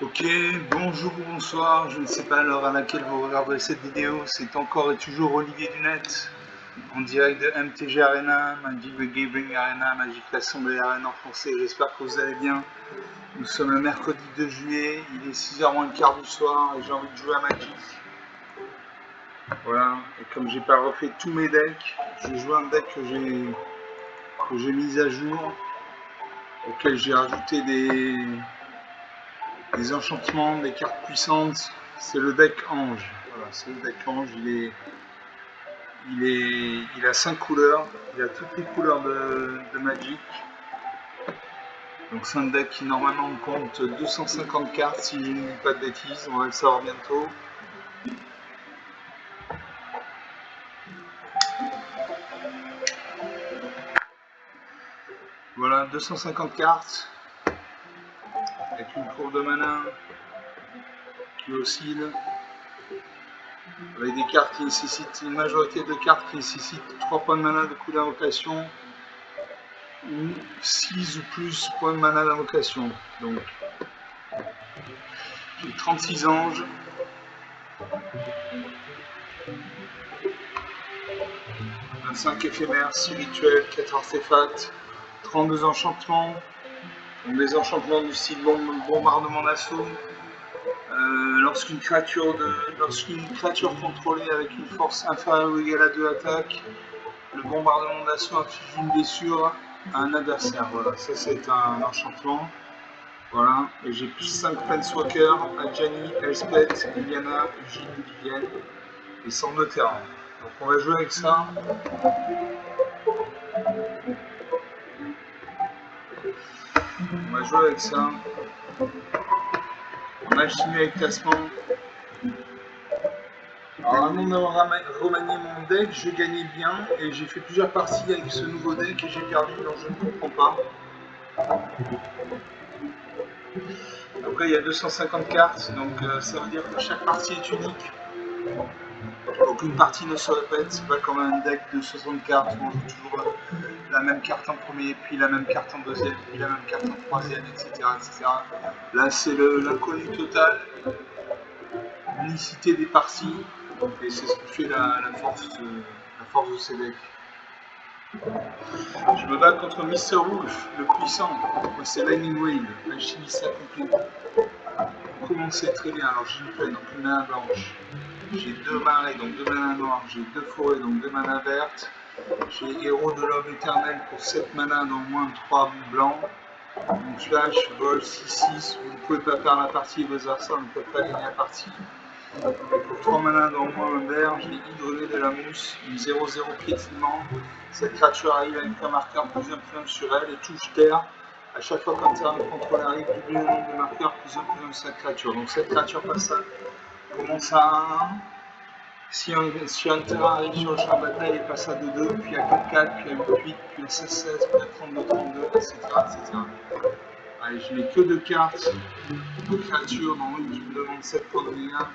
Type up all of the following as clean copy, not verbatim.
Ok, bonjour ou bonsoir, je ne sais pas l'heure à laquelle vous regarderez cette vidéo, c'est encore et toujours Olivier Dunette, en direct de MTG Arena, Magic the Gathering Arena, Magic l'Assemblée Arena en français, j'espère que vous allez bien. Nous sommes le mercredi 2 juillet, il est 6h moins le quart du soir et j'ai envie de jouer à Magic. Voilà, et comme j'ai pas refait tous mes decks, je joue un deck que j'ai mis à jour, auquel j'ai rajouté des enchantements, des cartes puissantes. C'est le deck Ange. Voilà, c'est le deck Ange. Il a 5 couleurs. Il a toutes les couleurs de Magic. Donc c'est un deck qui normalement compte 250 cartes si je ne dis pas de bêtises. On va le savoir bientôt. Voilà, 250 cartes. Avec une courbe de mana qui oscille. Avec des cartes qui nécessitent, une majorité de cartes qui nécessitent 3 points de mana de coup d'invocation ou 6 ou plus points de mana d'invocation. Donc j'ai 36 anges, 25 éphémères, 6 rituels, 4 artefacts, 32 enchantements, donc des enchantements du style bombardement d'assaut. Lorsqu'une créature contrôlée avec une force inférieure ou égale à 2 attaques, le bombardement d'assaut inflige une blessure à un adversaire. Voilà, ça c'est un enchantement. Voilà, et j'ai plus 5 Planeswalkers, Adjani, Elspeth, Liliana, Eugene, Vivienne et 102 terrain. Donc on va jouer avec ça. On va jouer avec ça. On a chimé avec classement. Alors avant d'avoir remanié mon deck, je gagnais bien et j'ai fait plusieurs parties avec ce nouveau deck et j'ai perdu, donc je ne comprends pas. Après il y a 250 cartes, donc ça veut dire que chaque partie est unique. Aucune partie ne se répète, c'est pas comme un deck de 60 cartes où on joue toujours la même carte en premier, puis la même carte en deuxième, puis la même carte en troisième, etc. etc. Là c'est l'inconnu total, l'unicité des parties, et c'est ce qui fait la force de ces decks. Je me bats contre Mr. Wolf, le puissant. Moi c'est Lightning Wave, l'alchimiste accompli. On commençait très bien, alors j'ai une plaine, donc une mana blanche. J'ai 2 marais, donc 2 mana noirs. J'ai 2 forêts, donc 2 mana vertes. J'ai héros de l'aube éternelle pour 7 mana, dont moins 3 blancs. Donc flash, vol, 6-6. Vous ne pouvez pas faire la partie, vos adversaires ne peuvent pas gagner la partie. Et pour 3 mana, dont moins un vert, j'ai hydroné de la mousse, une 0-0 piétinement. Cette créature arrive avec un marqueur plus 1 sur elle et touche terre. À chaque fois qu'un terrain de contrôle arrive, double le nombre de marqueurs plus 1 de cette créature. Donc cette créature commence à 1. Si un terrain arrive sur le champ de bataille, il passe à 2-2, puis à 4-4, puis à 8-8, puis à 16-16, puis à 32-32, etc., etc. Allez, je n'ai que 2 cartes de créatures, dont une qui me demande 7 points de dégâts.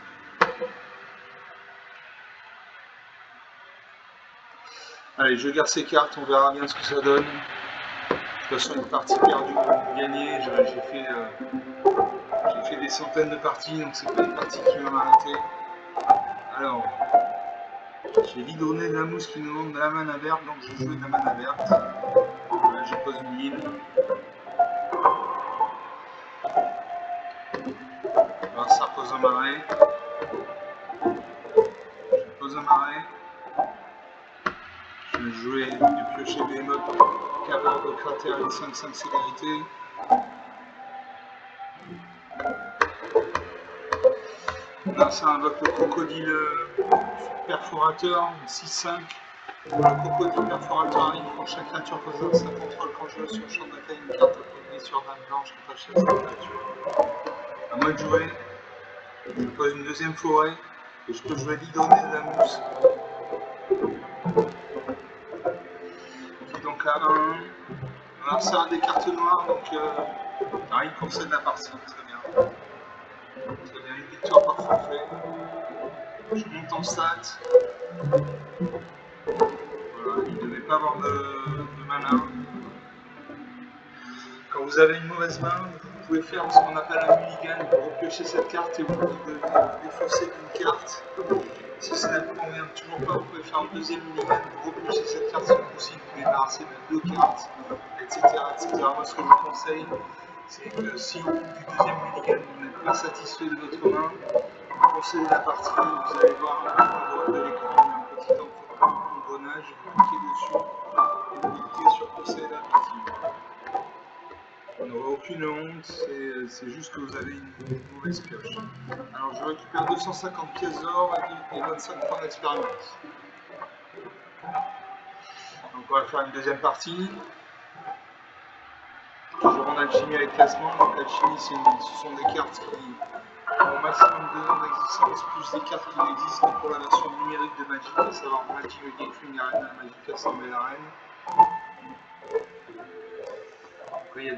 Allez, je garde ces cartes, on verra bien ce que ça donne. De toute façon, une partie perdue ou gagnée, j'ai fait des centaines de parties, donc c'est pas une partie qui va m'arrêter. Alors, j'ai l'hydroné de la mousse qui nous demande de la mana verte, donc je joue de la mana verte. Là, je pose une ligne. Alors, ça pose un marais. Je pose un marais. Je vais jouer du piocher des modes caveur de cratère et 5-5 célérité. Là, ça invoque le crocodile perforateur, 6-5. Le crocodile perforateur arrive quand chaque créature possède sa contrôle. Quand je joue sur le champ de bataille, une carte appelée sur dame blanche attachée à cette créature. À moi de jouer. Je pose une deuxième forêt et je peux jouer l'hydroné de la mousse. Qui donc a 1. Alors ça a des cartes noires, donc il concède la partie. Très bien. Très bien, une victoire par forfait. Je monte en stat. Voilà, il ne devait pas avoir de mana. Quand vous avez une mauvaise main, pouvez faire ce qu'on appelle un mulligan, vous repiocher cette carte et vous défaussez d'une carte. Si ça ne vous convient toujours pas, vous pouvez faire un deuxième mulligan, vous repiochez cette carte, si possible, vous débarrassez de 2 cartes, etc., etc. Moi, ce que je vous conseille, c'est que si au bout du deuxième mulligan, vous n'êtes pas satisfait de votre main, vous concédez la partie, vous allez voir à droite de l'écran, il y a un petit engrenage, vous cliquez dessus et vous cliquez sur concéder la partie. On n'aura aucune honte, c'est juste que vous avez une mauvaise pioche. Alors je récupère 250 pièces d'or et 25 points d'expérience. Donc on va faire une deuxième partie. Toujours en alchimie avec classement. Donc l'alchimie, ce sont des cartes qui ont au maximum de ans d'existence, plus des cartes qui existent pour la version numérique de Magic, à savoir Magic the Gathering Arena, Magic Assemblée Arena. Après, il y a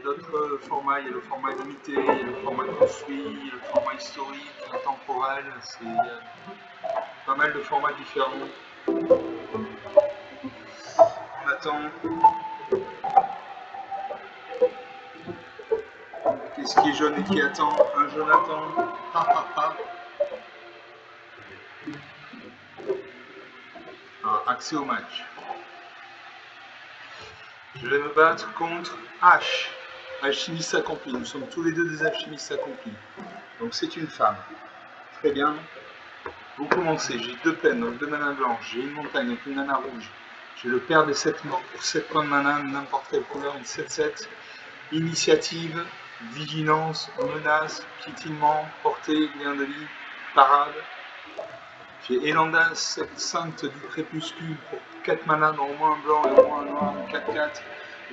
d'autres formats, il y a le format limité, il y a le format construit, il y a le format historique, intemporel, c'est pas mal de formats différents. On attend. Qu'est-ce qui est jaune et qui attend? Un Jonathan. Alors, accès au match. Je vais me battre contre H. Alchimiste accompli. Nous sommes tous les deux des alchimistes accomplis. Donc c'est une femme. Très bien. Vous commencez. J'ai 2 plaines, donc 2 manas blanches. J'ai une montagne avec une mana rouge. J'ai le père des 7 morts pour 7 points de mana, n'importe quelle couleur, une 7-7. Initiative, vigilance, menace, piétinement, portée, lien de vie, parade. J'ai Elanda, cette sainte du crépuscule pour 4 mana, dans au moins un blanc et au moins un noir, 4-4.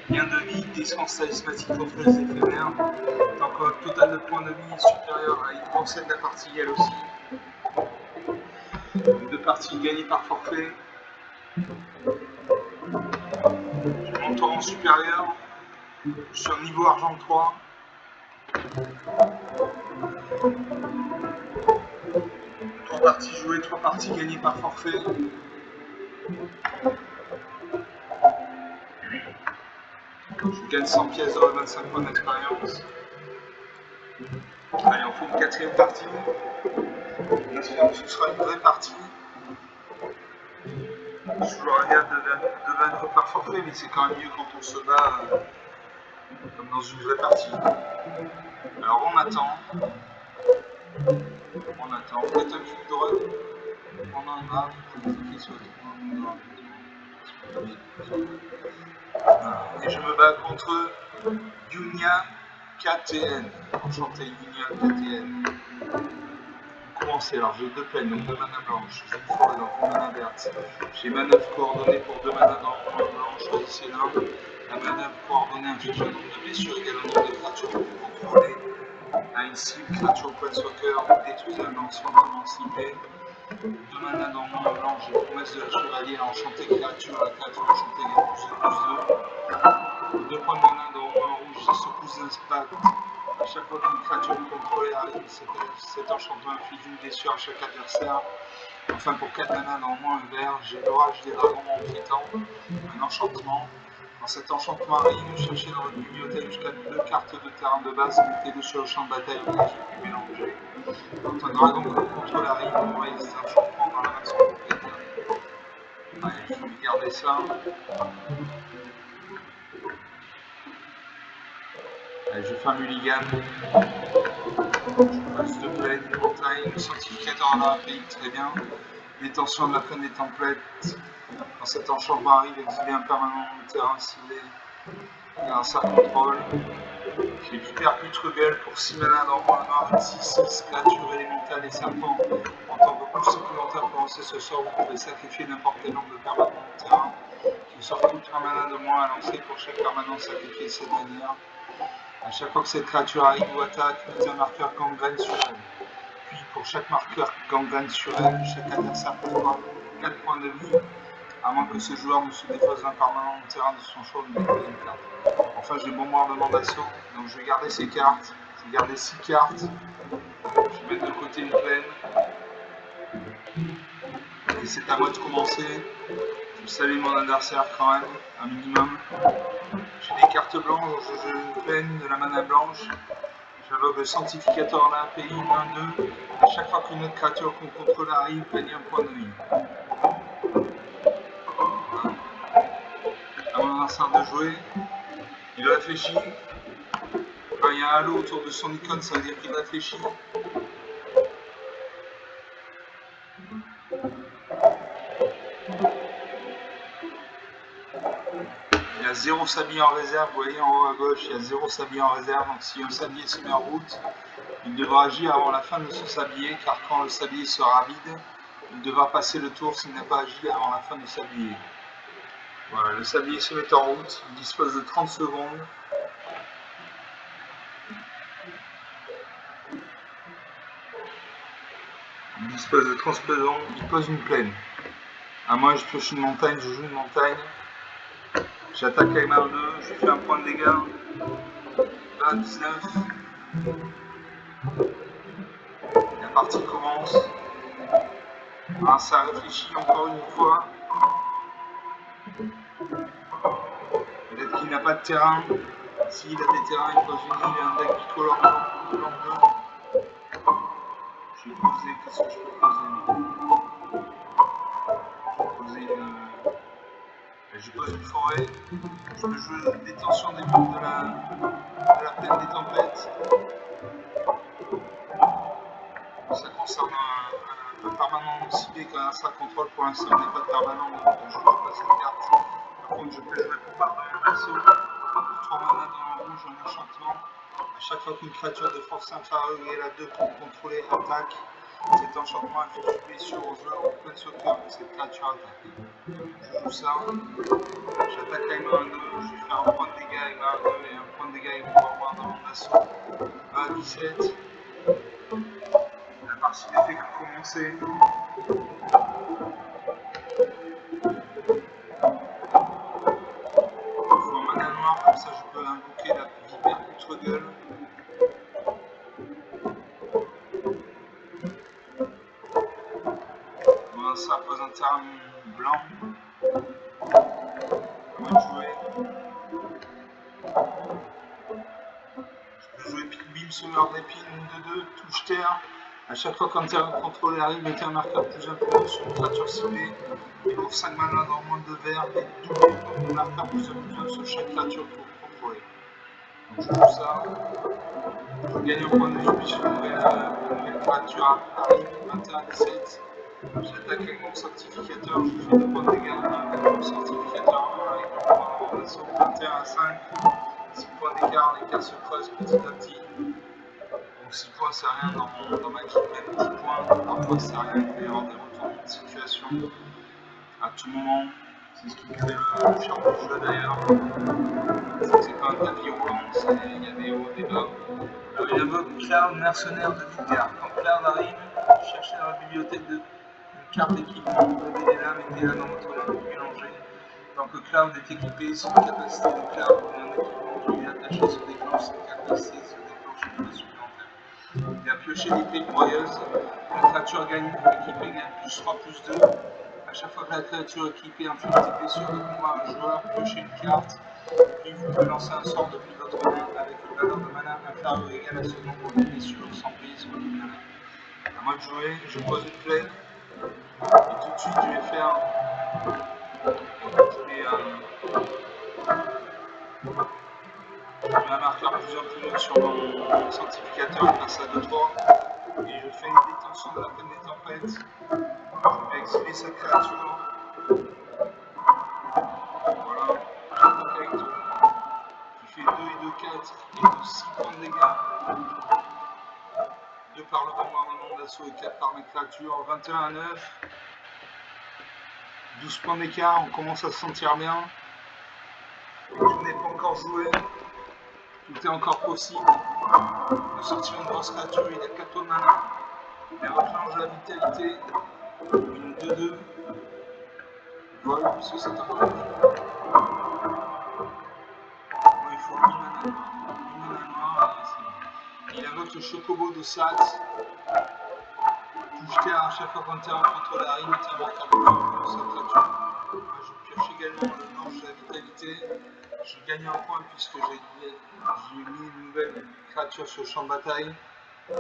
Lien de vie, défense charismatique contre les éphémères. Donc un total de points de vie supérieur à une grosse de la partie, elle aussi. 2 parties gagnées par forfait. J'ai mon torrent supérieur. Je suis en niveau argent 3. 3 parties jouées, 3 parties gagnées par forfait. Je gagne 100 pièces d'or et 25 points d'expérience. Allez, on fait une 4e partie. J'espère que ce sera une vraie partie. Je vous regarde de vaincre par forfait, mais c'est quand même mieux quand on se bat comme dans une vraie partie. Alors on attend. Faites un clic droit. On en a. Vous pouvez cliquer sur le voilà. Et je me bats contre Yunia KTN. Enchanté Yunia KTN. Commencer. Alors j'ai 2 plaines, donc 2 mana blanches. J'ai une forêt, donc 1 mana verte. J'ai manœuvre coordonnée pour 2 mana blanche. Choisissez l'un. La manœuvre coordonnée inflige un nombre de blessures égal au nombre de créatures que vous contrôlez. À une cible, créature Planeswalker, détruisez un lancement comment ciblé. 2 mana dans moins blanc, j'ai promesse de la chevalier à enchanter créature, la créature enchantée gagne +2/+2. 2 points de mana dans moins rouge, j'ai secousse d'impact. À chaque fois qu'une créature contrôlée arrive, cet enchantement inflige une blessure à chaque adversaire. Enfin, pour 4 mana dans moins un vert, j'ai l'orage des dragons en fritant, un enchantement. Quand cet enchantement arrive, cherchez dans votre bibliothèque jusqu'à 2 cartes de terrain de base, mettez-le sur le champ de bataille au lieu puis mélangez. Quand un dragon que vous contrôlez arrive, envoyez cet enchantement dans la main de son propriétaire. Allez, je vais garder ça. Allez, je fais un mulligan. Je passe 2 plaines, une montagne, le sanctificateur en a un pays, très bien. L'étention de la plaine des templates. Quand cet enchantement arrive, exilez un permanent de terrain ciblé grâce à contrôle. J'ai l'hypercute rebelle pour 6 mana dans moins noir, 6-6, créature élémentale et serpent. En tant que coût supplémentaire pour lancer ce sort, vous pouvez sacrifier n'importe quel nombre de permanents de terrain. Ce sort coûte 1 mana de moins à lancer pour chaque permanent sacrifié de cette manière. À chaque fois que cette créature arrive ou attaque, mettez un marqueur gangrène sur elle. Puis pour chaque marqueur gangrène sur elle, chaque adversaire prendra 4 points de vie, à moins que ce joueur ne se défausse d'un permanent de terrain de son choix ou de une carte. Enfin, j'ai bombardement d'assaut, donc je vais garder ces cartes. Je vais garder 6 cartes. Je vais mettre de côté une plaine. Et c'est à moi de commencer. Je salue mon adversaire quand même, un minimum. J'ai des cartes blanches, je pleine de la mana blanche. J'invoque le sanctificateur en API, 1-2. À chaque fois qu'une autre créature qu'on contrôle arrive, gagne un point de vie. À mon adversaire de jouer, il réfléchit. Quand il y a un halo autour de son icône, ça veut dire qu'il réfléchit. Il y a 0 sablier en réserve, vous voyez en haut à gauche, il y a 0 sablier en réserve. Donc si un sablier se met en route, il devra agir avant la fin de son sablier, car quand le sablier sera vide, il devra passer le tour s'il n'a pas agi avant la fin du sablier. Voilà, le sablier se met en route, il dispose de 30 secondes. Il dispose de 30 secondes, il pose une plaine. À moi, je pioche une montagne, je joue une montagne. J'attaque avec ma 2, je fais un point de dégâts. 19. La partie commence. Alors ça réfléchit encore une fois. Peut-être qu'il n'a pas de terrain. S'il a des terrains, il pose une île et un deck bicolore blanc bleu. Je vais poser, qu'est-ce que je peux poser? Je pose une forêt. Je peux jouer des tensions des mondes de la plaine des tempêtes. Ça concerne un permanent ciblé quand ça contrôle. Pour l'instant, il n'y a pas de permanent, donc je ne joue pas cette carte. Par contre, je peux jouer bombardement d'assaut. 3 mana dans le rouge, un enchantement. À chaque fois qu'une créature de force inférieure égale à 2 pour contrôler attaque, cet enchantement inflige une blessure au joueur au planeswalker que cette créature attaque. Je joue ça. J'attaque avec ma 1-2. Je vais faire un point de dégâts avec ma 1-2 et un point de dégâts avec mon bombardement d'assaut. 17. La partie n'est fait que commencer. Comme ça je peux invoquer la vipère contre-gueule. Voilà, ça pose un terrain blanc. On va jouer. Je peux jouer Pilbim sur l'ordre d'épine, 2-2, touche terre. À chaque fois qu'un terrain contrôlé arrive, mettez un marqueur plus influent sur une créature ciblée. Il ouvre 5 mana dans le monde de vert et double le marqueur plus influent sur chaque créature que vous contrôlez. Donc je joue ça. Je gagne un point de vie puisque une nouvelle créature arrive, 21-17. J'attaque avec mon sanctificateur, je fais 2 points de dégâts avec mon sanctificateur, avec mon point d'assaut, 21-5. 6 points d'écart, l'écart se creuse petit à petit. Donc 6 points c'est rien dans ma équipe, même 10 points, parfois c'est rien, il peut y avoir des retournements de situation à tout moment. C'est ce qui crée le charme du jeu d'ailleurs. C'est pas un tapis roulant, il y a des hauts et des bas. Alors il invoque Cloud, mercenaire de Midgard. Quand Cloud arrive, cherchez dans la bibliothèque une carte d'équipement, levez-les-la, mettez-la dans votre main, mélangez. Tant que Cloud est équipé, si une capacité de Cloud ou un équipement qui lui est attaché se déclenche, cette capacité se déclenche une fois supplémentaire. Il a pioché l'épée broyeuse. La créature équipée gagne plus 3/+2. À chaque fois que la créature équipée inflige des blessures de combat à un joueur, piochez une carte. Puis vous pouvez lancer un sort depuis votre main avec une valeur de mana inférieure ou égale à ce nombre de blessures sans payer sur le mana. À moi de jouer, je pose une plaine. Et tout de suite, je vais faire. Je mets un marqueur plus influent sur mon sanctificateur, il passe à 2-3. Et je fais une détention de la plaine des tempêtes. Je vais exiler cette créature. Voilà, j'attaque avec tout. Qui fait 2 et 2, 4 et 2, 6 points de dégâts. 2 par le bombardement d'assaut et 4 par mes créatures. 21-9. 12 points d'écart, on commence à se sentir bien. Tout n'est pas encore joué. Tout est encore possible. De sortir une grosse créature, il a 4 points de mana. Elle reclenche la vitalité. Une 2-2. Voilà, puisque c'est un vol. Il faut 8 mana noir. 8 mana noir et c'est bon. Il invoque le Chocobo de Sat. Touche terre à chaque fois qu'un terrain contrôle arrive, mettez un marqueur de sa créature. Moi je également le blanche de la vitalité. Je gagne un point puisque j'ai mis une nouvelle créature sur le champ de bataille. Et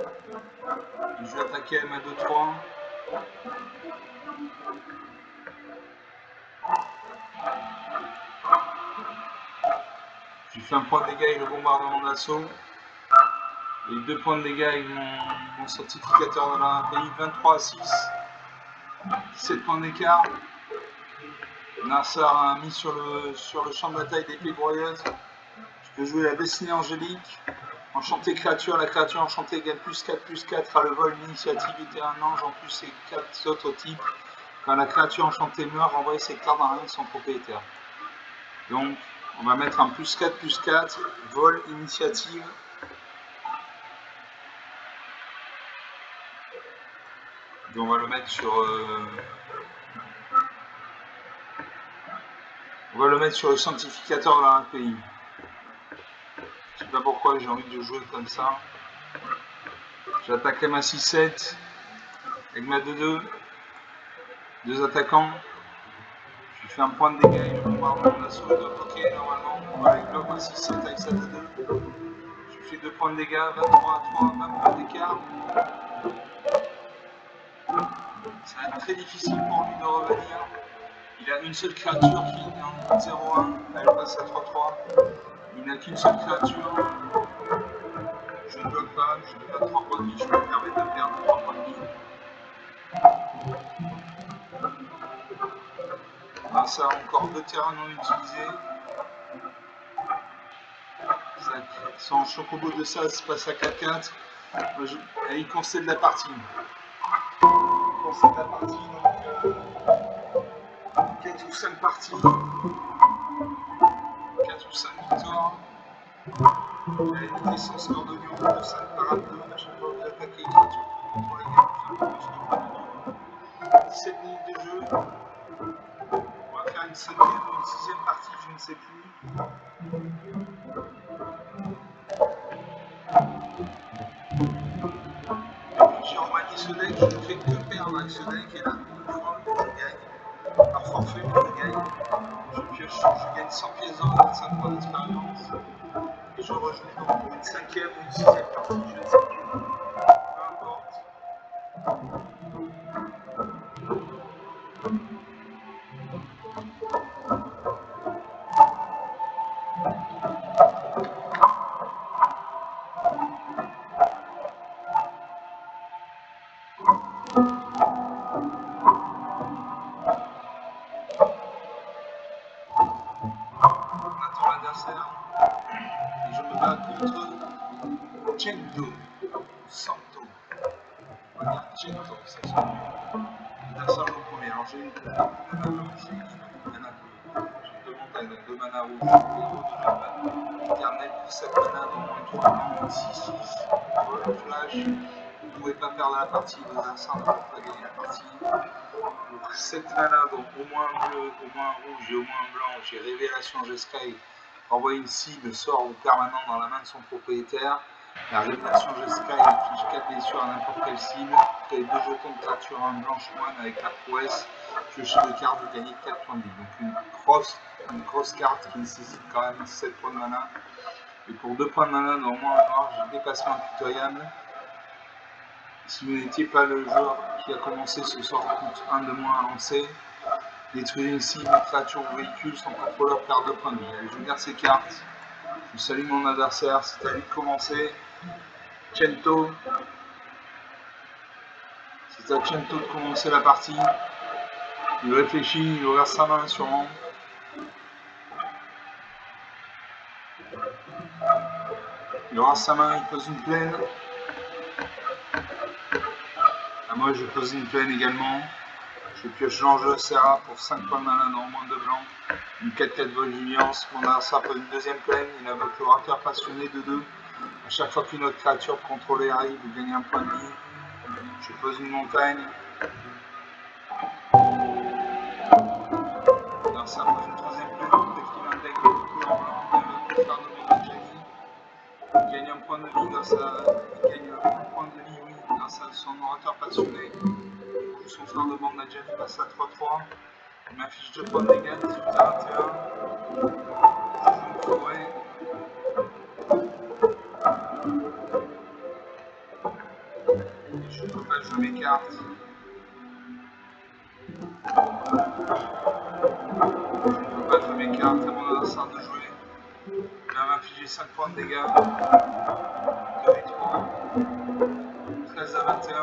je vais attaquer à ma 2-3. Je fais un point de dégâts avec le bombardement d'assaut. Et 2 points de dégâts avec mon certificateur de la pays, 23 à 6. 17 points d'écart. Narsar a mis sur le champ de bataille d'épée broyeuse. Je peux jouer la destinée angélique. Enchanté créature, la créature enchantée égale +4/+4 à le vol, l'initiative était un ange en plus et 4 autres types. Quand la créature enchantée meurt, renvoie ses cartes dans la main de son propriétaire. Donc, on va mettre un +4/+4, vol, initiative. Et on va le mettre sur... on va le mettre sur le sanctificateur de la pays. Je sais pas pourquoi j'ai envie de jouer comme ça. J'attaque à ma 6-7 avec ma 2-2. 2 attaquants. Je fais un point de dégâts et le bombardement d'assaut est bloqué normalement. Voilà, il bloque ma 6-7 avec sa 2-2. Je fais 2 points de dégâts, 23 à 3, 20 points d'écart. Ça va être très difficile pour lui de revenir. Il a une seule créature qui est en 0-1, elle passe à 3-3. Il n'a qu'une seule créature. Je ne bloque pas, je n'ai pas 3 points de vie, je peux me permettre de perdre 3 points de vie. Ah, ça a encore 2 terrains non utilisés. Son chocobo de sas passe à 4-4. Et il concède la partie. Il concède la partie, donc 4 ou 5 parties. 4 ou 5 victoires. Il a évité son score de lion de 5 parades 2. À chaque fois que vous attaquez les créatures pour contrôler les gains, vous avez 17 minutes de jeu. On va faire une 5e ou une 6e partie, je ne sais plus. Depuis que j'ai remanié ce deck, je ne fais que perdre avec ce deck. Et là, une fois que je gagne, par forfait, mais je gagne. Je gagne 100 pièces d'or, 25 points d'expérience. Et je rejoue donc pour une 5e ou une 6e partie, je ne sais plus. Peu importe. On attend l'adversaire. Et je me bats contre Cento. Santo. On va dire Cento, ça sonne mieux. L'adversaire joue au premier. Alors j'ai une mana blanche et une mana bleue. J'ai 2 montagnes, donc 2 mana rouges. Héros de l'homme. Éternel pour 7 mana, dont moins 3 blancs, 6/6. Voilà, flash. Vous ne pouvez pas perdre la partie, l'adversaire ne peut pas gagner la partie. Pour 7 mana, donc au moins un bleu, au moins un rouge et au moins un blanc, j'ai Révélation Jeskai. Envoie une cible, sort ou permanent dans la main de son propriétaire. La Révélation Jeskai inflige 4 blessures à n'importe quelle cible. Vous avez 2 jetons de créature, un blanche moine avec la prouesse. Piochez 2 cartes, vous gagnez 4 points de vie. Donc une grosse carte qui nécessite quand même 7 points de mana. Et pour 2 points de mana, dans moins un noir, j'ai dépassement impitoyable. Si vous n'étiez pas le joueur qui a commencé, ce sort coûte 1 de moins à lancer. Détruire une cible, créature ou véhicule, son contrôleur perd 2 points de vie. Allez, je regarde ses cartes. Je salue mon adversaire, c'est à lui de commencer. Cento. C'est à Cento de commencer la partie. Il réfléchit, il ouvre sa main sûrement. Il aura sa main, il pose une plaine. Ah, moi je pose une plaine également. Je pioche l'enjeu Serra pour 5 points de mana, non moins de blanc. Une 4-4 Volviviance. Mon adversaire pose une deuxième plaine. Il invoque le rappeur passionné de 2. A chaque fois qu'une autre créature contrôlée arrive, vous gagnez un point de vie. Je pose une montagne. L'adversaire pose une troisième plaine. Peut-être qu'il a un deck de couleur blanc. Il invoque le frère de Montajani. Il gagne un point de vie grâce à. Il gagne un point de vie, oui, grâce à son orateur passionné. Du coup, son frère de Mandajani passe à 3-3. Ma fiche de points de dégâts, 18 à 21. Je joue une forêt. Et je ne peux pas jouer mes cartes. Je ne peux pas jouer mes cartes à mon adversaire de jouer. Il va m'infliger 5 points de dégâts. 2 et 3. 13 à 21.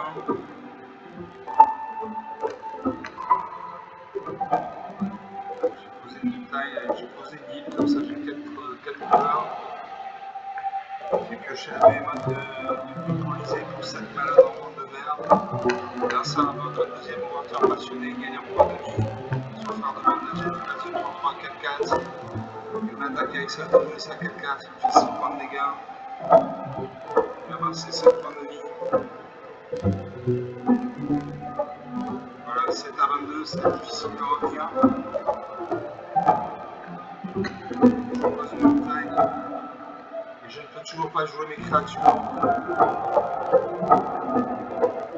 J'ai posé une montagne, j'ai posé une île, comme ça j'ai 4 couleurs. J'ai pioché la behemoth de Colisée pour 7 malades en bande de verre. L'adversaire invoque un deuxième orateur passionné, gagnant point de vie. Soit faire de bandage, il passe de 33 à 4-4. Il m'attaque avec sa tour et sa 4-4. Il fait 6 points de dégâts. Il va avancer 7 points de vie. Voilà, 7 à 22, c'est difficile de revenir. Je pose une montagne. Et je ne peux toujours pas jouer mes créatures.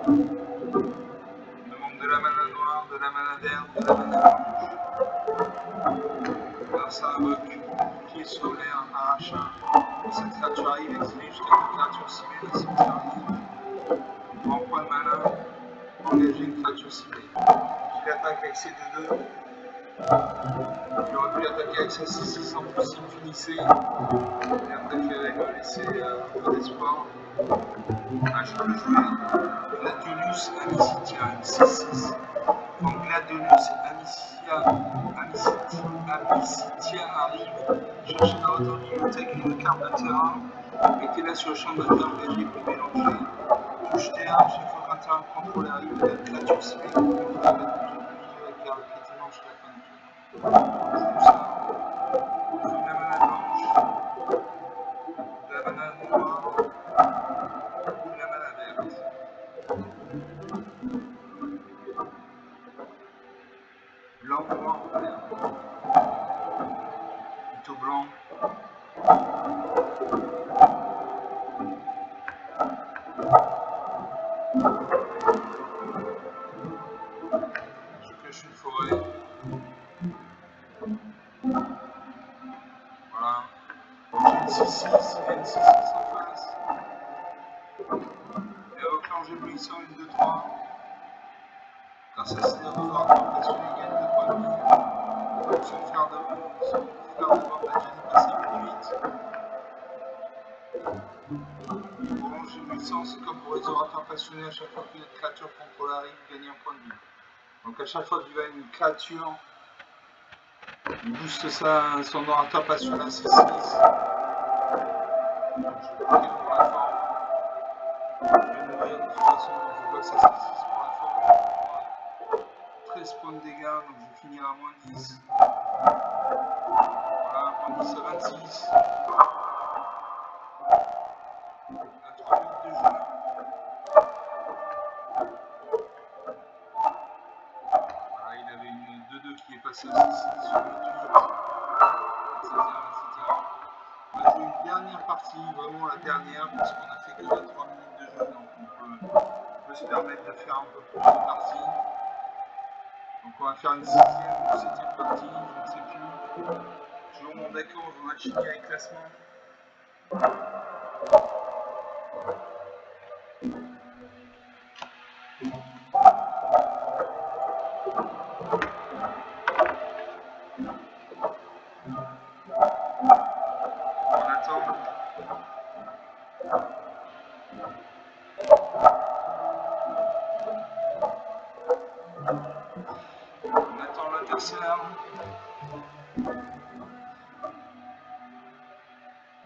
Il me manque de la mana noire, de la mana verte, de la mana rouge. Alors ça invoque bouclier solaire, arrachin. Quand cette créature arrive, exilée jusqu'à 2 créatures ciblées d'un cimetière actif. En point de mana, engager une créature ciblée. Je l'attaque avec ses 2-2. J'aurais pu l'attaquer avec sa 6-6 en plus, il me finissait. J'ai préféré me laisser un peu d'espoir. Ah, je peux jouer Gladiolus Amicitia, une 6-6. Quand Gladiolus Amicitia arrive, cherchez dans votre bibliothèque une carte de terrain, mettez-la sur le champ de bataille engagé puis mélangez. Touche terrain, chaque fois qu'un terrain contrôlé arrive, la créature ciblée contrôle avec l'objet privilégié avec la piétinant jusqu'à la fin du tour. Je joue ça. Je joue de la mana blanche, de la mana noire ou de la mana verte. Blanc, noir, vert. Plutôt blanc. Je pioche une forêt. Voilà. J'ai une 6-6, il y a une 6-6 en face. Et enclenche éblouissant, une 2-3. Grâce à ces laboratoires passionné, il gagne 2 points de vie. Son frère de bord n'a passé 8-8. Orange éblouissant, c'est comme pour les orateurs passionnés, à chaque fois qu'une créature contrôle arrive, il gagne un point de vie. Donc à chaque fois qu'il va une créature, il booste son orateur passionné à 6-6. Je vais bloquer pour la forme. Je vais mourir de toute façon, donc je bloque ça 6-6 pour la forme. 13 points de dégâts, donc je vais finir à moins 10. Voilà, moins 10 à 26. À 3 minutes de jeu. Voilà, il avait une 2-2 qui est passée à 6-6 sur 8-8, etc. On va jouer une dernière partie, vraiment la dernière, parce qu'on a fait que 3 minutes de jeu, donc on peut se permettre de faire un peu plus de parties. Donc on va faire une 6e ou 7e partie, je ne sais plus. Je joue mon deck en jouant Alchimie avec classement. On attend. On attend l'adversaire.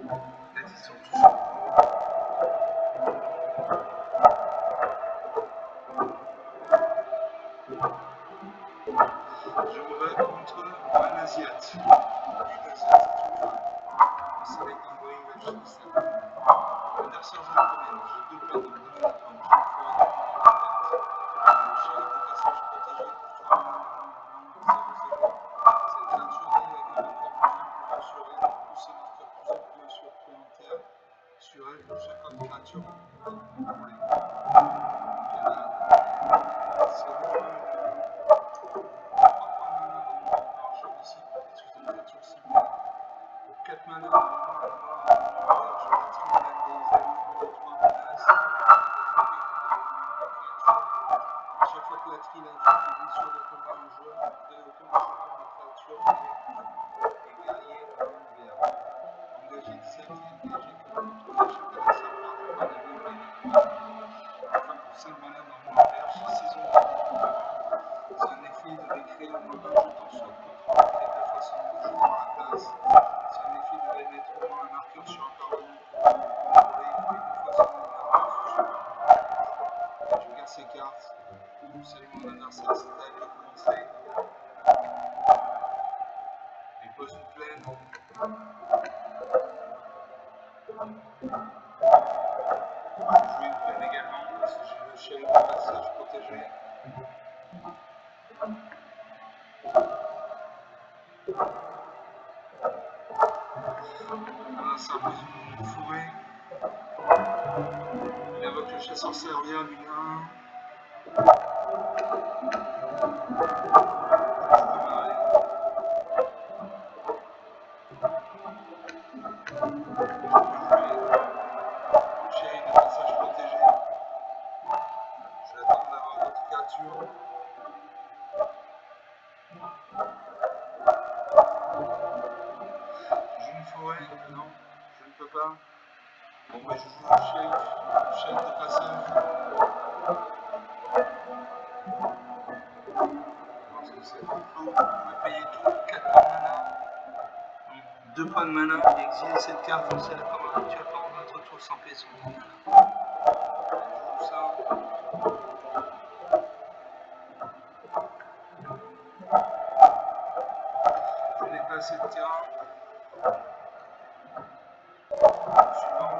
Là, ils sont tous. Je me bats contre un Asiate. C'est avec un Boeing H17. L'adversaire joue la première. J'ai 2 points de mana de blanche. Le chat de passage protégé coûte 3 mana 0-0. Cette créature arrive avec un marqueur plus 1 plus 1 sur elle, plus un marqueur plus 1 plus 1 supplémentaire sur elle pour chaque autre créature contrôlée. C'est 3 points de mana. Je regarde ses cartes. Salut mon adversaire, c'est à lui de commencer. Il pose une plaine. Je joue une plaine également parce que j'ai le chien de passage protégé. Voilà, ça pose une forêt. Il invoque le chasseur servien du nain. Non, je ne peux pas. Bon, bah, je joue le shake de passage. Parce que c'est complot. On va payer tout, 4 points de mana. 2 points de mana, il exile cette carte, on sait la commande actuelle pendant notre tour sans payer son tour de mana. Je joue ça. Je déplace cette terrain. Suivant.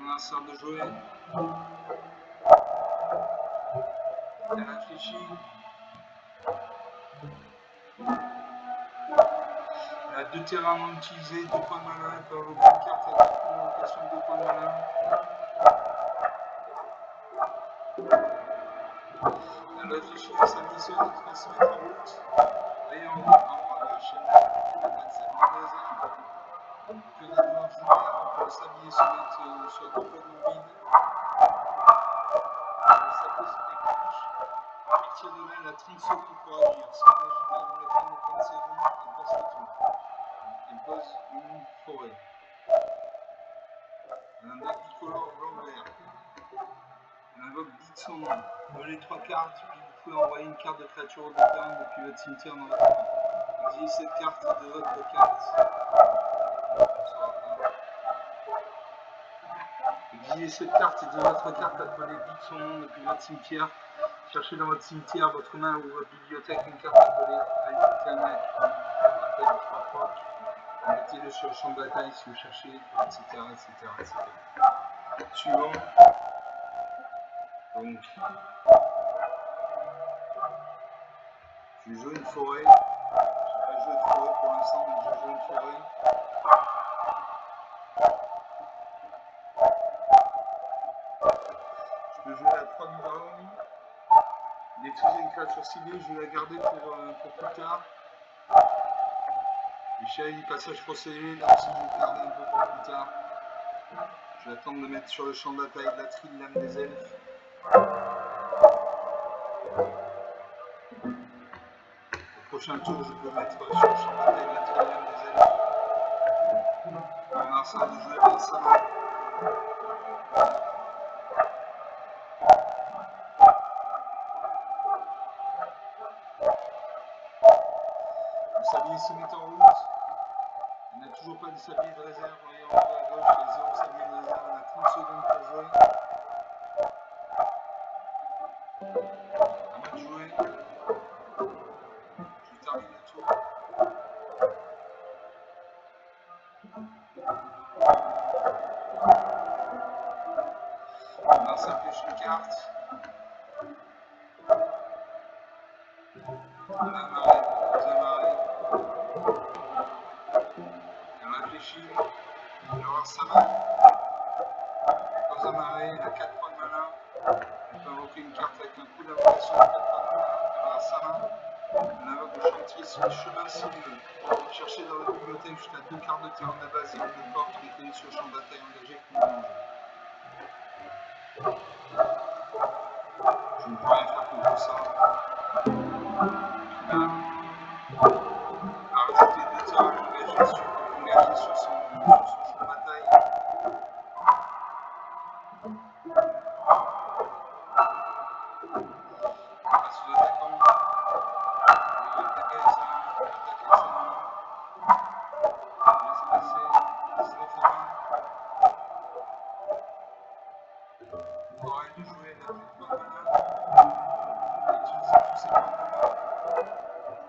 On a un sort de jouer. Elle réfléchit. Elle a 2 terrains non utilisés, 2 points de mana, elle peut avoir aucune carte avec une allocation de 2 points de mana. Elle réfléchit à sa mission de se mettre en route. Et en haut à gauche, elle a cette magasin. Que des devoirs jouer avant que le sablier soit complètement vide. Ça peut se déclenche. À partir de là, elle a 30 secondes pour agir. Si elle n'agit pas dans les fins de 30 secondes, elle passe le tour. Elle pose une forêt. Elle a un deck bicolore blanc-vert. Elle invoque dit de son nom. Prenez 3 cartes, puis vous pouvez envoyer une carte de créature au terrain depuis votre cimetière dans votre main. Exilez cette carte de votre carte. Exilez cette carte de votre carte appelée dit de son nom depuis votre cimetière. Cherchez dans votre cimetière, votre main ou votre bibliothèque une carte appelée Alcanet. Appelle 3 fois. Mettez-le sur le champ de bataille si vous cherchez, etc. etc. Suivant. Donc, je joue une forêt. Je n'ai pas joué de forêt pour l'instant, mais je joue une forêt. Je peux jouer la 3 du dragon. Détruire une créature ciblée, je vais la garder pour plus tard. Michel, passage procédé, là aussi je vais le garder un peu pour plus tard. Je vais attendre de mettre sur le champ de bataille la trille lame des elfes. Au prochain tour, je peux mettre sur le champ de bataille la trille lame des elfes. On a un sort de jouer par ça. Le sablier se met en route. Il n'a toujours pas de sablier de réserve. Voyez en haut à gauche, il y a 0 sablier de réserve. On a 30 secondes pour jouer. À moi de jouer. Je termine le tour. On a ça pioche une carte. On a amarré, vous amarrez. Elle réfléchit. Elle va voir sa main. Vous amarrez, elle a 4 points de mana. Elle peut invoquer une carte avec un coup d'invocation de 4 points de mana. Elle va voir sa main. Elle invoque le chantier sur le chemin sinueux. Cherchez dans votre bibliothèque jusqu'à 2 cartes de terrain de base et une porte qui est connue sur le champ de bataille engagé pour le manger. Je ne peux rien faire contre ça. À rajouter 2 terrains engagés sur son champ de bataille. Passe aux attaquants.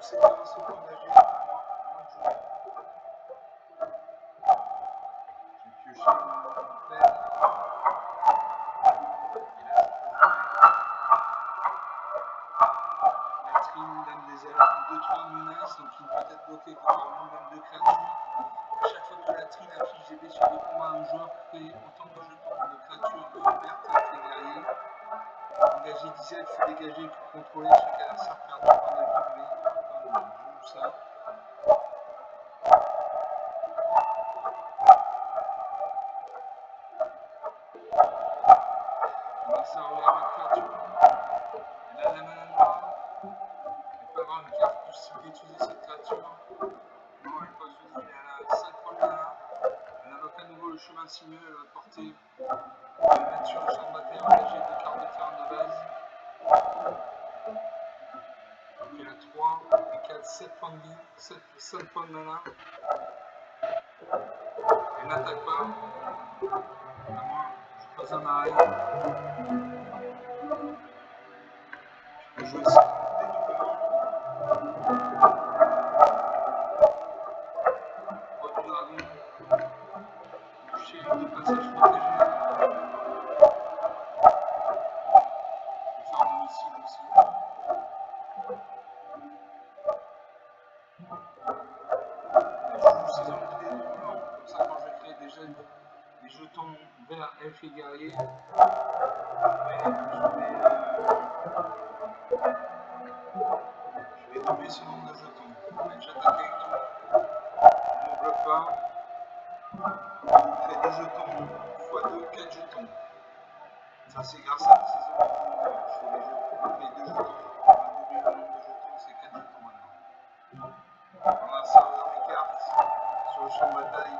conséquence au point d'agir. J'ai pioché une peine. La trine donne des ailes, 2-3 menaces, donc il peut être bloqué par un minimum de créatures. À chaque fois que la trine affiche GB sur le combat, un joueur crée autant de jetons de créatures vertes et guerriers. Engager 10 ailes, fait dégager pour contrôler chaque adversaire perd 2 points de vie. Je joue ça. Ça regarde la créature. Elle a la main noire. Elle peut avoir une carte possible d'utiliser cette créature. Non, elle pose une île. Elle a 5 points de mana. Elle invoque à nouveau le chemin sinueux. Elle va porter. Elle va mettre sur le champ de bataille engagé 2 cartes de terrain de base. Donc elle a 3 et 4, 7 points de vie. 5 points de mana. Elle n'attaque pas. À moins je pose un arrêt. Je peux jouer ça dédoublement. Roi du dragon. Bûcher de passage protégé. Je vais faire un homicide aussi. Et je joue ces zombies des dédoublements. Comme ça, quand je vais créer des jetons verts, elfes et guerriers, je vais doubler ce nombre de jetons. J'attaque avec tout. Je ne bloque pas. Je crée des jetons x2, 4 jetons. Ça, c'est grâce à ces zombies des dédoublements. Je fais 2 jetons. On va doubler le nombre de jetons, c'est 4 jetons maintenant. Voilà, ça regarde mes cartes sur le champ de bataille.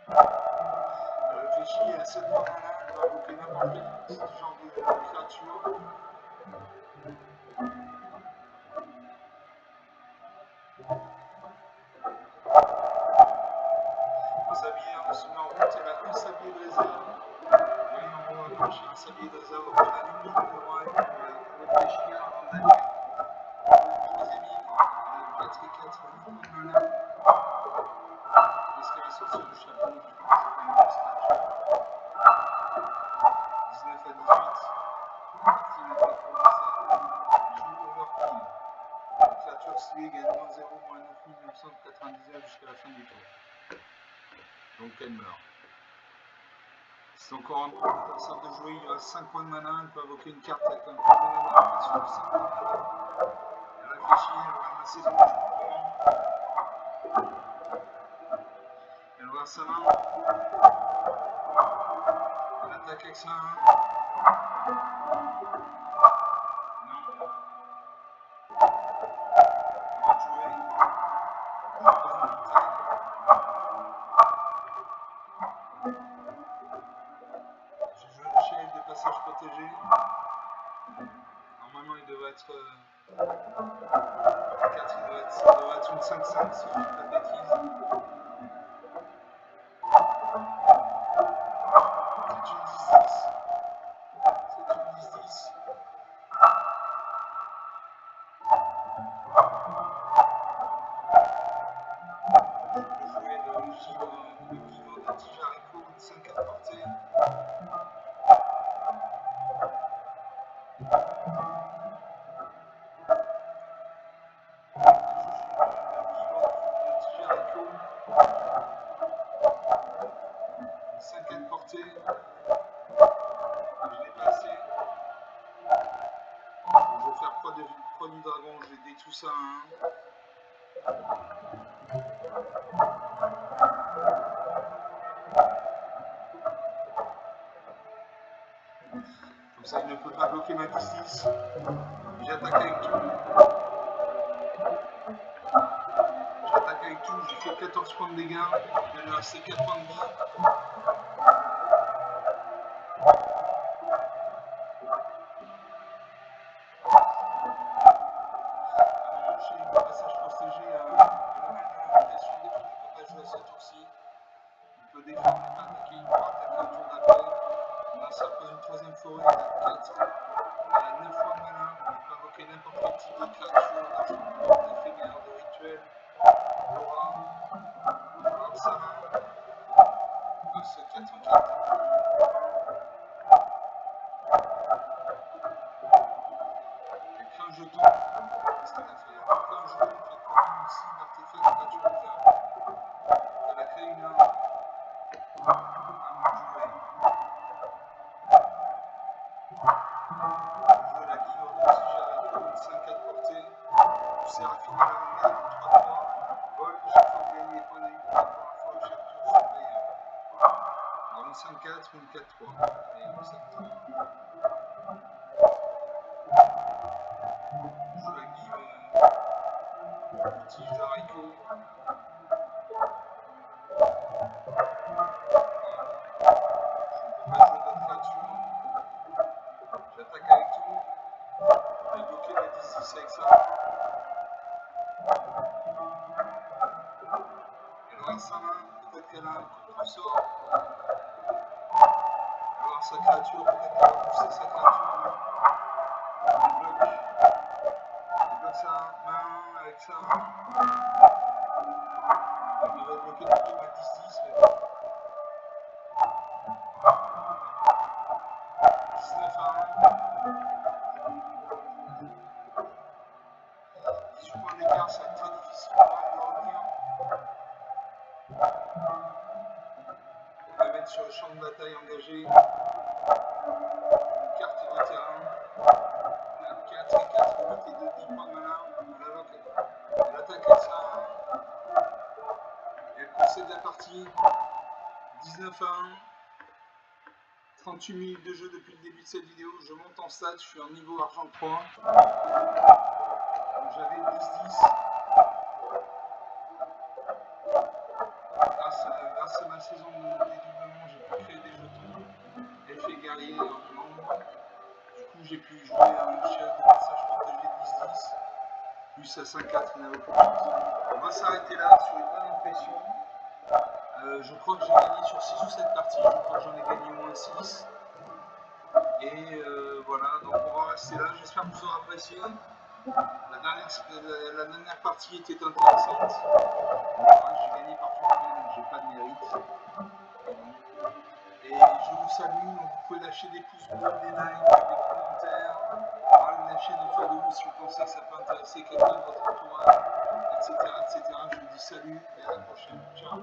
Elle réfléchit, elle a 7 points de mana, elle va invoquer n'importe quel genre de créature. On s'habille, on se met en route, elle a un sablier de réserve. Et en haut à gauche, il y a un sablier de réserve auprès d'un ligne de roi, elle va réfléchir avant d'aller. Troisième île, 4 et 4, 8 points de mana. Qu'est-ce qu'elle sort sur le chapeau? Je pense que c'est pas une grosse créature. 19 à 18. S'il n'est pas prononcé, il joue Overkill. La créature ciblée gagne moins 0, moins 9999 jusqu'à la fin du tour. Donc elle meurt. C'est encore un adversaire de jouer, il reste 5 points de mana, elle peut invoquer une carte avec un point de mana d'application de 5 points de mana. Elle réfléchit, elle regarde la saison de dédoublement. Elle regarde sa main. Elle attaque avec sa main. Non. Avant de jouer, je pose une montagne. J'ai joué le chef de passage protégé. Normalement il devrait être 4, il devrait être une 5-5 si je ne dis pas de bêtises. C'est une 10-10. C'est une 10-10. Je peux jouer le givre de Tijariko, une 5 à portée. Je l'ai pas assez. Donc, je vais faire proie du dragon, je vais détruire ça à 1. Comme ça il ne peut pas bloquer ma 10-10. J'attaque avec tout. J'attaque avec tout, j'ai fait 14 points de dégâts. Il lui reste 4 points de vie. Passage protégé à la limitation des trucs, il ne peut pas jouer à ce tour-ci. Il peut défendre, mais pas attaquer, il pourra attaquer au tour d'après. Là, ça pose une troisième forêt, il a 4. Il a 9 points de mana, il peut invoquer n'importe un jeton. Qu'est-ce qu'elle a fait? Elle a pris un jeton fait pour une aussi d'artefact naturel. Elle a créé une arme. À moi de jouer. Je joue la guillaume de tige haricot, une 5-4 portée. Séraphine à l'avant-garde, 3-3. Vol, chaque fois que vous gagnez les points de vie pour la première fois, chaque tour sur le player. Alors une 5-4 ou une 4-3. Allez, une 5-3. Je joue la guillaume de tige haricot. Je ne peux pas jouer d'autres créatures. J'attaque avec tout. Je vais bloquer la 10-10 avec ça. Elle lance sa main, peut-être qu'elle a un contre-sort. Elle va voir sa créature, peut-être qu'elle va pousser sa créature. Elle bloque sa main avec ça. Elle devrait bloquer plutôt ma 10-10, mais bon. 19 à 1. 18 points d'écart, ça va être très difficile pour elle de revenir. On va mettre sur le champ de bataille engagé une carte de terrain. 4 et 4, on met les 2 10 points de mana. Elle attaque avec ça. Et elle concède la partie. 19 à 1. 38 minutes de jeu depuis le début de cette vidéo. Je monte en stats, je suis en niveau argent 3. J'avais 10-10. Grâce à ma saison de dédoublement, j'ai pu créer des jetons. Effet guerrier en membre. Du coup, j'ai pu jouer un chef de passage protégé 10-10. Plus à 5-4, il n'avait aucune chance. On va s'arrêter là sur une bonne impression. Je crois que j'ai gagné sur 6 ou 7 parties. Je crois que j'en ai gagné au moins 6. Et voilà, donc on va rester là. J'espère que vous aurez apprécié. La dernière partie était intéressante. Voilà, j'ai gagné par forfait, donc j'ai pas de mérite. Et je vous salue, donc vous pouvez lâcher des pouces bleus, des likes, des commentaires, parler de la chaîne autour de vous si vous pensez que ça peut intéresser quelqu'un de votre entourage, etc., etc. Je vous dis salut et à la prochaine. Ciao.